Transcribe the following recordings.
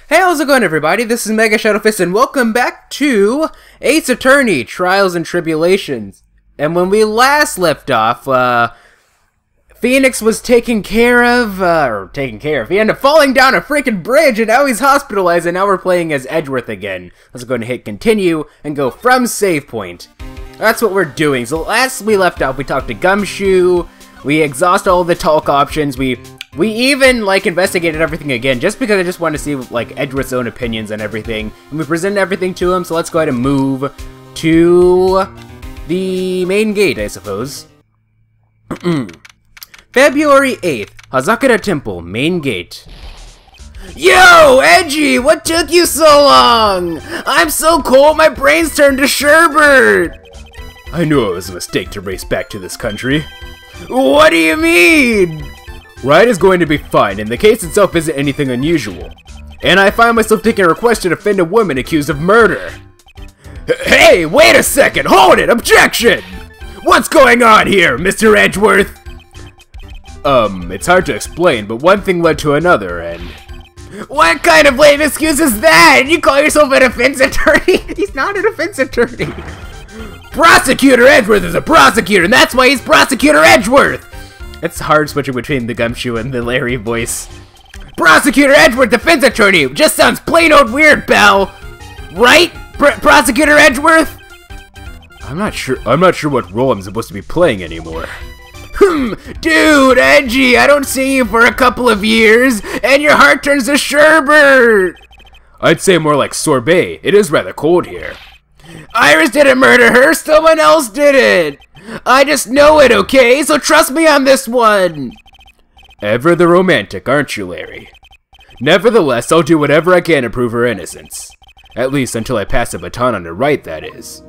Hey, how's it going, everybody? This is MegaShadowFist, and welcome back to Ace Attorney, Trials and Tribulations. And when we last left off, Phoenix was taken care of. He ended up falling down a freaking bridge, and now he's hospitalized, and now we're playing as Edgeworth again. Let's go ahead and hit continue, and go from save point. That's what we're doing. So last we left off, we talked to Gumshoe, we exhausted all the talk options, we even, investigated everything again, just because I just wanted to see, Edgeworth's own opinions and everything. And we presented everything to him, so let's go ahead and move to the main gate, I suppose. February 8th, Hazakura Temple, main gate. Yo, Edgy, what took you so long? I'm so cold, my brain's turned to sherbet. I knew it was a mistake to race back to this country. What do you mean? Wright is going to be fine, and the case itself isn't anything unusual. And I find myself taking a request to defend a woman accused of murder. Hey, wait a second! Hold it! Objection! What's going on here, Mr. Edgeworth? It's hard to explain, but one thing led to another, and... What kind of lame excuse is that? You call yourself a defense attorney? He's not a defense attorney. Prosecutor Edgeworth is a prosecutor, and that's why he's Prosecutor Edgeworth! It's hard switching between the Gumshoe and the Larry voice. Prosecutor Edgeworth, defense attorney! Just sounds plain old weird, pal! Right? Prosecutor Edgeworth? I'm not sure what role I'm supposed to be playing anymore. Dude, Edgy, I don't see you for a couple of years, and your heart turns to sherbet! I'd say more like sorbet. It is rather cold here. Iris didn't murder her, someone else did it! I just know it, okay? So trust me on this one! Ever the romantic, aren't you, Larry? Nevertheless, I'll do whatever I can to prove her innocence. At least until I pass the baton on to Wright, that is.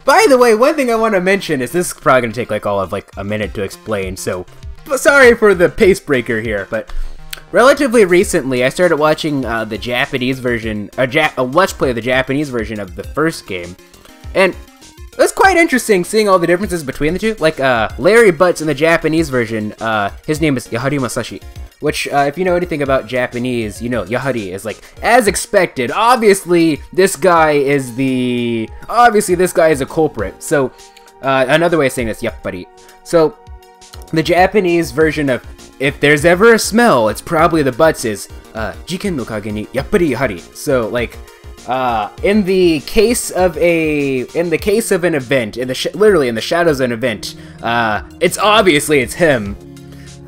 By the way, one thing I want to mention is this is probably going to take all of a minute to explain, so sorry for the pace breaker here, but relatively recently I started watching the Japanese version, a Let's Play of the Japanese version of the first game, and it was quite interesting seeing all the differences between the two. Larry Butts in the Japanese version, his name is Yahari Masashi, which, if you know anything about Japanese, you know Yahari is as expected. Obviously, this guy is a culprit. So, another way of saying this, yappari. So, the Japanese version of, if there's ever a smell, it's probably the Butts is, jiken no kage ni yappari yahari. So, in the case of an event, literally in the shadows of an event, it's him.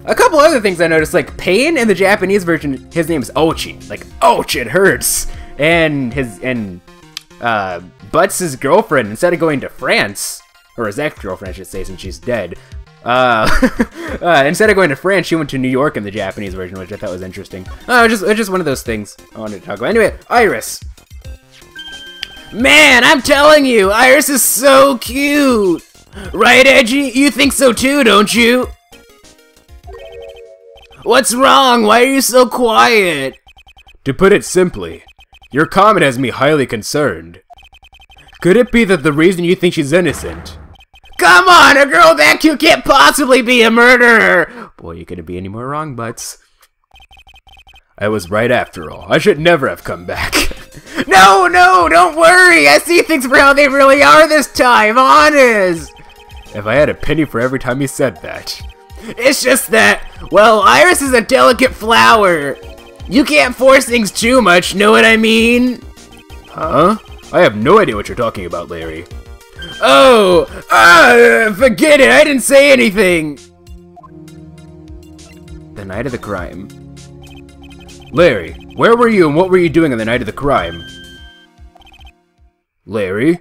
A couple other things I noticed, Pain in the Japanese version, his name is Ochi. Ouch, it hurts. And Butts' girlfriend, instead of going to France, or his ex-girlfriend I should say, since she's dead, instead of going to France, she went to New York in the Japanese version, which I thought was interesting. It's just one of those things I wanted to talk about. Anyway, Iris. Man, I'm telling you, Iris is so cute! Right, Edgy? You think so too, don't you? What's wrong? Why are you so quiet? To put it simply, your comment has me highly concerned. Could it be that the reason you think she's innocent? Come on, a girl that cute can't possibly be a murderer! Boy, you couldn't be any more wrong, Butts. I was right after all. I should never have come back. No, don't worry! I see things for how they really are this time, honest! If I had a penny for every time you said that. It's just that, well, Iris is a delicate flower. You can't force things too much, know what I mean? Huh? I have no idea what you're talking about, Larry. Oh! Forget it, I didn't say anything! The night of the crime. Larry, where were you and what were you doing on the night of the crime? Larry?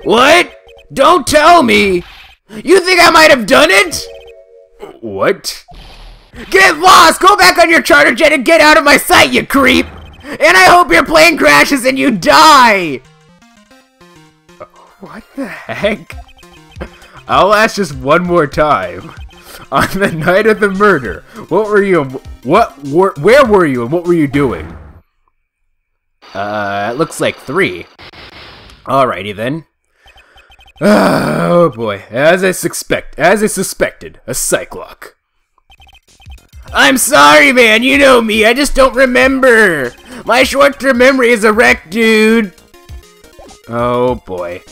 What? Don't tell me! You think I might have done it? What? Get lost! Go back on your charter jet and get out of my sight, you creep! And I hope your plane crashes and you die! What the heck? I'll ask just one more time. On the night of the murder, what were you? Where were you, and what were you doing? It looks like 3. Alrighty then. Oh boy, as I suspected, a Cyclock. I'm sorry, man, you know me, I just don't remember. My short-term memory is a wreck, dude. Oh, boy.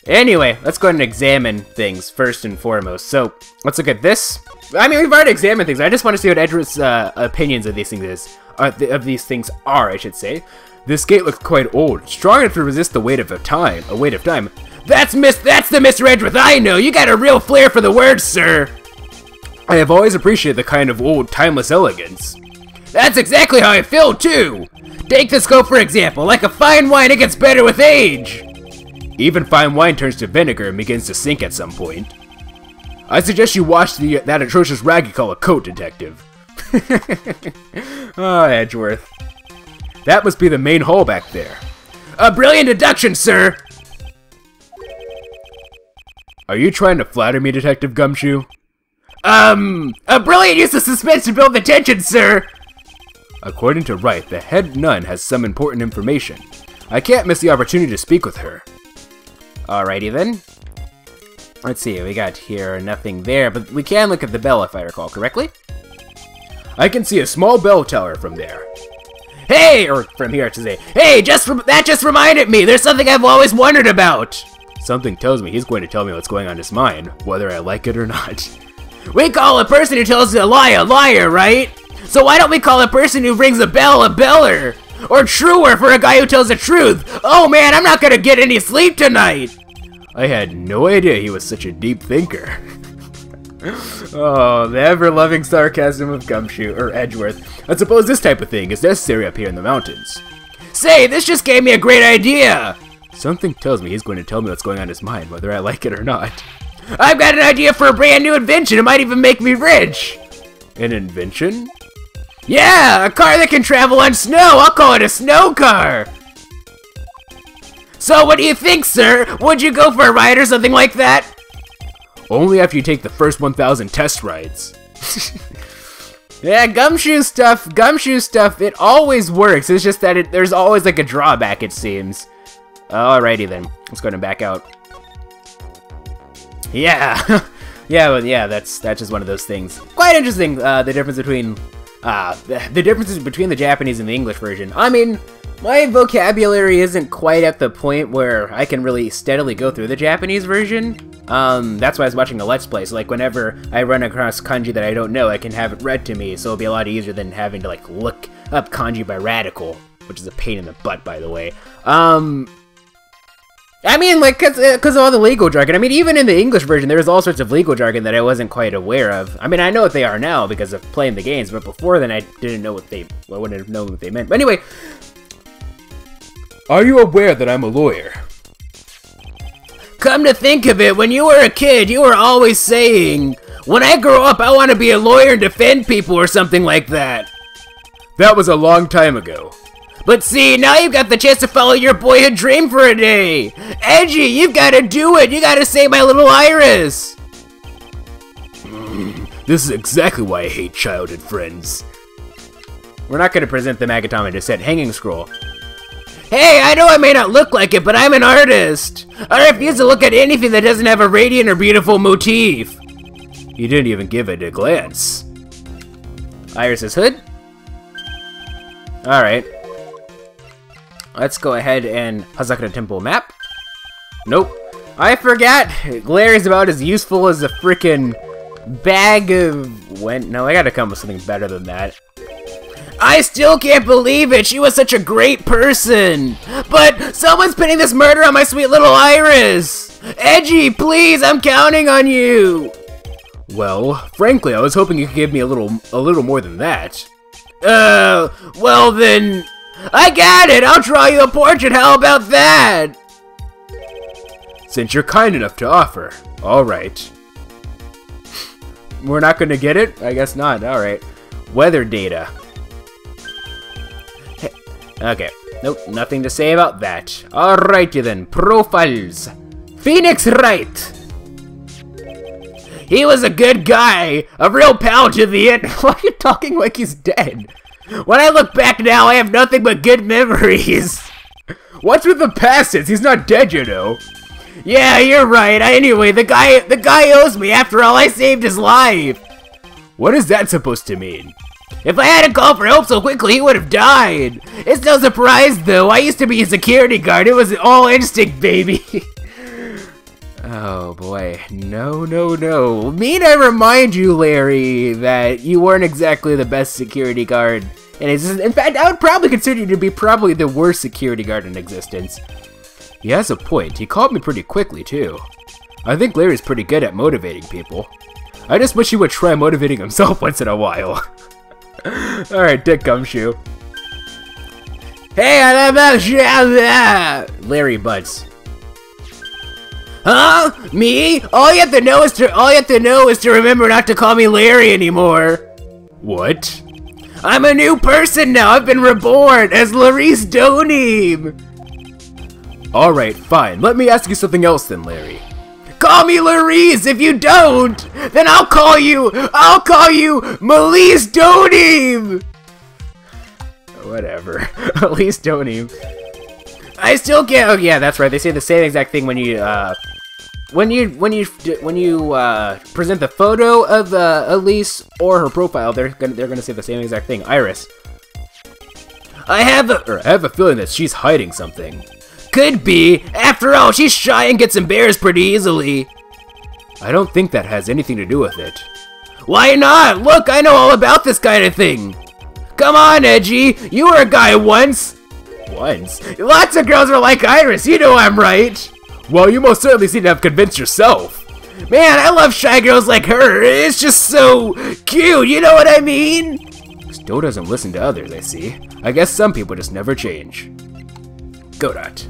Anyway, let's go ahead and examine things first and foremost. So, let's look at this. I mean, we've already examined things. I just want to see what Edward's opinions of these things are, I should say. This gate looks quite old, strong enough to resist the weight of time. That's the Mr. Edgeworth I know. You got a real flair for the words, sir. I have always appreciated the kind of old, timeless elegance. That's exactly how I feel too. Take the scope for example. Like a fine wine, it gets better with age. Even fine wine turns to vinegar and begins to sink at some point. I suggest you watch that atrocious rag you call a coat, detective. Oh, Edgeworth. That must be the main hall back there. A brilliant deduction, sir! Are you trying to flatter me, Detective Gumshoe? A brilliant use of suspense to build the tension, sir! According to Wright, the head nun has some important information. I can't miss the opportunity to speak with her. Alrighty then. Let's see, we got here nothing there, but we can look at the bell if I recall correctly. I can see a small bell tower from there. Hey! Or from here to say, hey, that just reminded me, there's something I've always wondered about! Something tells me he's going to tell me what's going on in his mind, whether I like it or not. We call a person who tells a liar, right? So why don't we call a person who rings a bell a beller? Or truer for a guy who tells the truth. Oh man, I'm not gonna get any sleep tonight. I had no idea he was such a deep thinker. Oh, the ever-loving sarcasm of Gumshoe, or Edgeworth. I suppose this type of thing is necessary up here in the mountains. Say, this just gave me a great idea! Something tells me he's going to tell me what's going on in his mind, whether I like it or not. I've got an idea for a brand new invention, it might even make me rich! An invention? Yeah, a car that can travel on snow! I'll call it a snow car! So what do you think, sir? Would you go for a ride or something like that? Only after you take the first 1,000 test rides. Yeah, gumshoe stuff, it always works. It's just that there's always like a drawback, it seems. Alrighty then, let's go ahead and back out. Yeah, yeah, that's just one of those things. Quite interesting, the differences between the Japanese and the English version. I mean, my vocabulary isn't quite at the point where I can really steadily go through the Japanese version. That's why I was watching a Let's Play, so like whenever I run across kanji that I don't know, I can have it read to me, so it'll be a lot easier than having to like look up kanji by Radical, which is a pain in the butt, by the way. I mean, like, cause of all the legal jargon. I mean, even in the English version, there was all sorts of legal jargon that I wasn't quite aware of. I mean, I know what they are now because of playing the games, but before then I didn't know I wouldn't have known what they meant. But anyway, are you aware that I'm a lawyer? Come to think of it, when you were a kid, you were always saying, when I grow up, I want to be a lawyer and defend people or something like that. That was a long time ago. But see, now you've got the chance to follow your boyhood dream for a day. Edgy, you've got to do it. You got to save my little Iris. This is exactly why I hate childhood friends. We're not going to present the Magatama just said hanging scroll. Hey, I know I may not look like it, but I'm an artist. I refuse to look at anything that doesn't have a radiant or beautiful motif. You didn't even give it a glance. Iris's hood? Alright. Let's go ahead and Hazakura Temple map. Nope. I forgot. Glare is about as useful as a frickin' bag of... No, I gotta come with something better than that. I still can't believe it! She was such a great person! But someone's pinning this murder on my sweet little Iris! Edgy, please, I'm counting on you! Well, frankly, I was hoping you could give me a little more than that. Well then... I got it! I'll draw you a portrait, how about that? Since you're kind enough to offer. Alright. We're not gonna get it? I guess not, alright. Weather data. Okay, nope, nothing to say about that. Alrighty then, profiles. Phoenix Wright. He was a good guy, a real pal to the end. Why are you talking like he's dead? When I look back now, I have nothing but good memories. What's with the past tense? He's not dead, you know. Yeah, you're right. Anyway, the guy owes me. After all, I saved his life. What is that supposed to mean? If I hadn't called for help so quickly, he would have died. It's no surprise, though. I used to be a security guard. It was all instinct, baby. Oh, boy. No, no, no. Mean I remind you, Larry, that you weren't exactly the best security guard. And in fact, I would probably consider you to be probably the worst security guard in existence. He has a point. He called me pretty quickly, too. I think Larry's pretty good at motivating people. I just wish he would try motivating himself once in a while. Alright, Dick Gumshoe. Hey, I love Larry butts. Huh? Me? All you have to know is to remember not to call me Larry anymore. What? I'm a new person now. I've been reborn as Larice Doneem. Alright, fine. Let me ask you something else then, Larry. Call me Larice. If you don't, then I'll call you Melise Doneem. Whatever. Melise Doneem. I still can't. Oh yeah, that's right. They say the same exact thing when you present the photo of Elise or her profile. They're gonna say the same exact thing. Iris. I have a feeling that she's hiding something. Could be. After all, she's shy and gets embarrassed pretty easily. I don't think that has anything to do with it. Why not? Look, I know all about this kind of thing. Come on, Edgy. You were a guy once. Once? Lots of girls are like Iris. You know I'm right. Well, you most certainly seem to have convinced yourself. Man, I love shy girls like her. It's just so cute. You know what I mean? Still doesn't listen to others, I see. I guess some people just never change. Godot,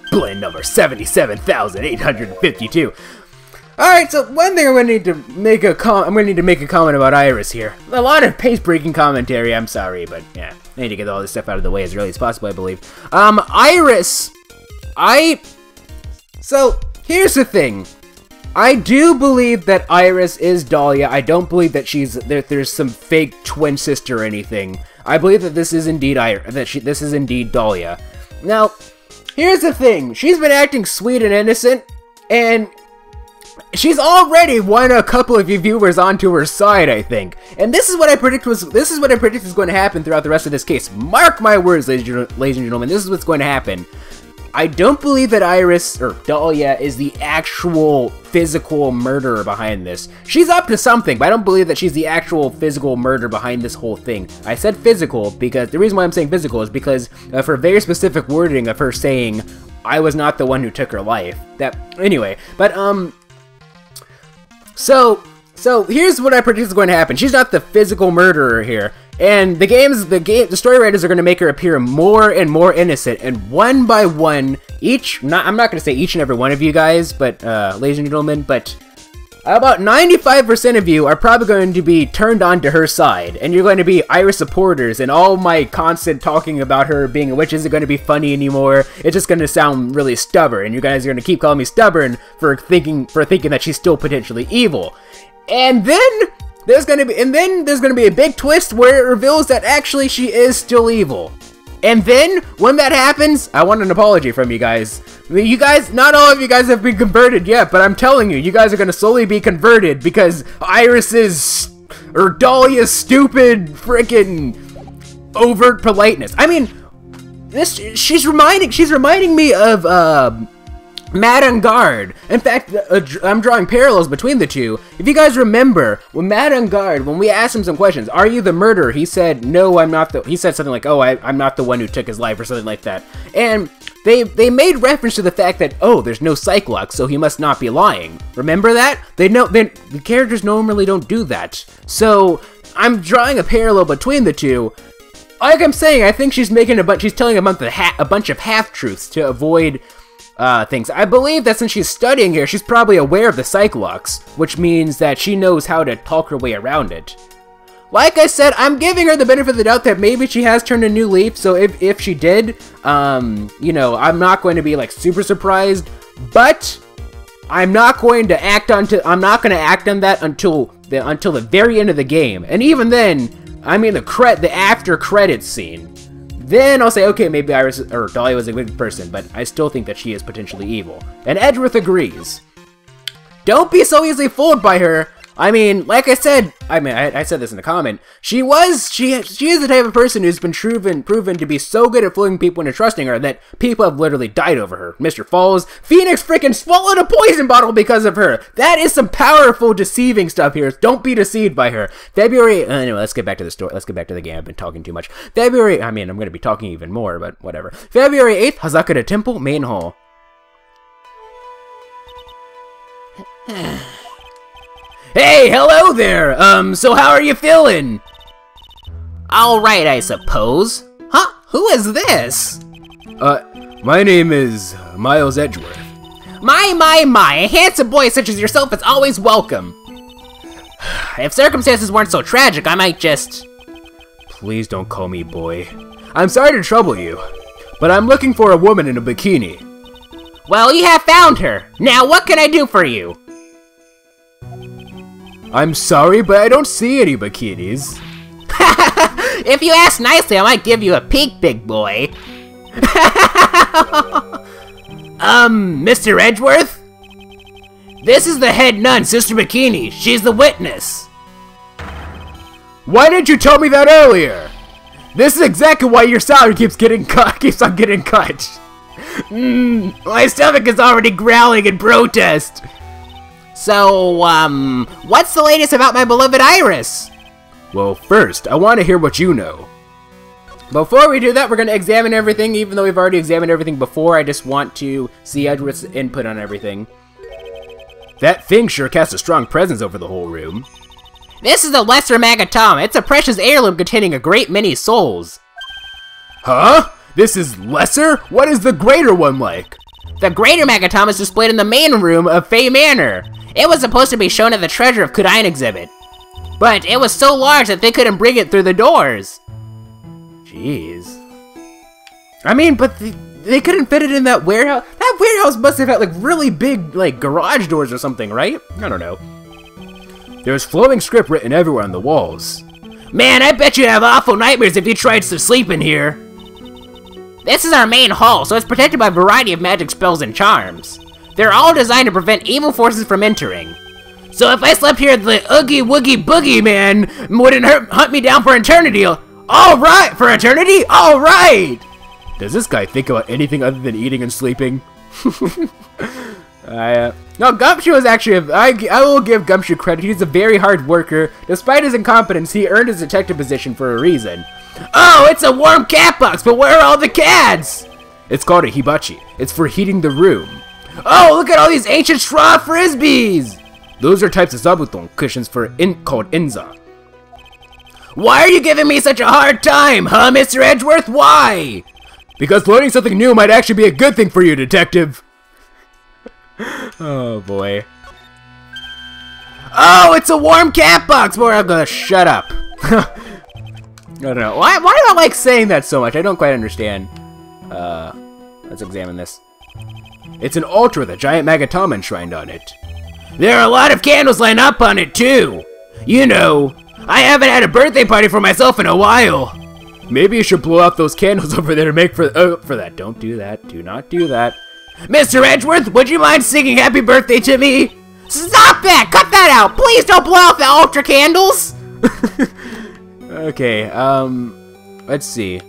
blend number 77,852. Alright, so one thing I'm gonna need to make a comment about Iris here. A lot of pace-breaking commentary, I'm sorry, but yeah, I need to get all this stuff out of the way as early as possible, I believe. Iris, so here's the thing. I do believe that Iris is Dahlia. I don't believe that there's some fake twin sister or anything. I believe that this is indeed this is indeed Dahlia. Now, here's the thing. She's been acting sweet and innocent, and she's already won a couple of you viewers onto her side, I think. And this is what I predict is going to happen throughout the rest of this case. Mark my words, ladies and gentlemen. This is what's going to happen. I don't believe that Iris, or Dahlia, is the actual physical murderer behind this. She's up to something, but I don't believe that she's the actual physical murderer behind this whole thing. I said physical because the reason why I'm saying physical is because of her very specific wording of her saying, I was not the one who took her life. Anyway, but, so here's what I predict is going to happen. She's not the physical murderer here. And the story writers are going to make her appear more and more innocent, and one by one, I'm not going to say each and every one of you guys, but, ladies and gentlemen, but about 95% of you are probably going to be turned on to her side, and you're going to be Iris supporters, and all my constant talking about her being a witch isn't going to be funny anymore. It's just going to sound really stubborn, and you guys are going to keep calling me stubborn for thinking that she's still potentially evil. And then there's gonna be a big twist where it reveals that actually she is still evil. And then when that happens, I want an apology from you guys. You guys, not all of you guys have been converted yet, but I'm telling you, you guys are gonna slowly be converted because Dahlia's stupid freaking overt politeness. I mean, she's reminding me of Madame Guard. In fact, I'm drawing parallels between the two. If you guys remember, when Madame Guard, when we asked him some questions, are you the murderer? He said, no, I'm not he said something like, oh, I'm not the one who took his life, or something like that. And they made reference to the fact that, oh, there's no psych lock, so he must not be lying. Remember that? The characters normally don't do that. So, I'm drawing a parallel between the two. Like I'm saying, I think she's telling a bunch of half-truths to avoid things. I believe that since she's studying here, she's probably aware of the psych locks, which means that she knows how to talk her way around it. Like I said, I'm giving her the benefit of the doubt that maybe she has turned a new leaf, so if she did, you know, I'm not going to be, like, super surprised, but I'm not going to act on that until the very end of the game, and even then, I mean the after credits scene. Then I'll say, okay, maybe Dahlia was a good person, but I still think that she is potentially evil. And Edgeworth agrees. Don't be so easily fooled by her. I mean, like I said, I said this in the comment. She is the type of person who's been proven to be so good at fooling people into trusting her that people have literally died over her. Mr. Falls, Phoenix freaking swallowed a poison bottle because of her. That is some powerful deceiving stuff here. Don't be deceived by her. February, anyway, let's get back to the story. Let's get back to the game. I've been talking too much. I'm going to be talking even more, but whatever. February 8th, Hazakura Temple, Main Hall. Hey, hello there! So how are you feeling? Alright, I suppose. Huh? Who is this? My name is Miles Edgeworth. My, a handsome boy such as yourself is always welcome. If circumstances weren't so tragic, I might just... Please don't call me boy. I'm sorry to trouble you, but I'm looking for a woman in a bikini. Well, you have found her. Now, what can I do for you? I'm sorry, but I don't see any bikinis. If you ask nicely, I might give you a peek, big boy. Mr. Edgeworth? This is the head nun, Sister Bikini. She's the witness. Why didn't you tell me that earlier? This is exactly why your salary keeps on getting cut. My stomach is already growling in protest. So, what's the latest about my beloved Iris? Well, first, I want to hear what you know. Before we do that, we're going to examine everything, even though we've already examined everything before. I just want to see Edgeworth's input on everything. That thing sure casts a strong presence over the whole room. This is the Lesser Magatama. It's a precious heirloom containing a great many souls. Huh? This is lesser? What is the greater one like? The greater Magatama is displayed in the main room of Fey Manor. It was supposed to be shown at the Treasure of Kudain exhibit, but it was so large that they couldn't bring it through the doors. Jeez. I mean, but they couldn't fit it in that warehouse. That warehouse must have had like really big like garage doors or something, right? I don't know. There's flowing script written everywhere on the walls. Man, I bet you'd have awful nightmares if you tried to sleep in here. This is our main hall, so it's protected by a variety of magic spells and charms. They're all designed to prevent evil forces from entering. So if I slept here, the Oogie Woogie Boogie Man wouldn't hunt me down for eternity. Alright! For eternity? Alright! Does this guy think about anything other than eating and sleeping? No, Gumshoe is actually, I will give Gumshoe credit. He's a very hard worker. Despite his incompetence, he earned his detective position for a reason. Oh, it's a warm cat box, but where are all the cats? It's called a hibachi. It's for heating the room. Oh, look at all these ancient straw frisbees! Those are types of zabuton cushions called inza. Why are you giving me such a hard time, huh, Mr. Edgeworth? Why? Because learning something new might actually be a good thing for you, detective. Oh, boy. Oh, it's a warm cat box! Boy, I'm gonna shut up. I don't know. Why do I like saying that so much? I don't quite understand. Let's examine this. It's an altar with a giant Magatama enshrined on it. There are a lot of candles lined up on it, too. You know, I haven't had a birthday party for myself in a while. Maybe you should blow out those candles over there to make for that. Don't do that. Do not do that. Mr. Edgeworth, would you mind singing happy birthday to me? Stop that! Cut that out! Please don't blow out the ultra candles! Okay, let's see.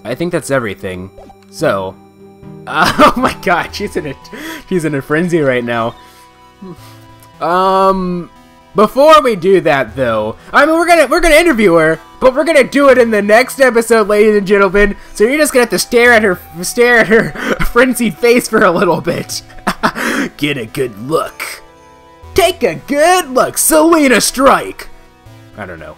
I think that's everything. So, oh my god, she's in a frenzy right now. Before we do that though, I mean we're gonna interview her, but we're gonna do it in the next episode, ladies and gentlemen. So you're just gonna have to stare at her frenzied face for a little bit. Get a good look. Take a good look. Selena Strike. I don't know.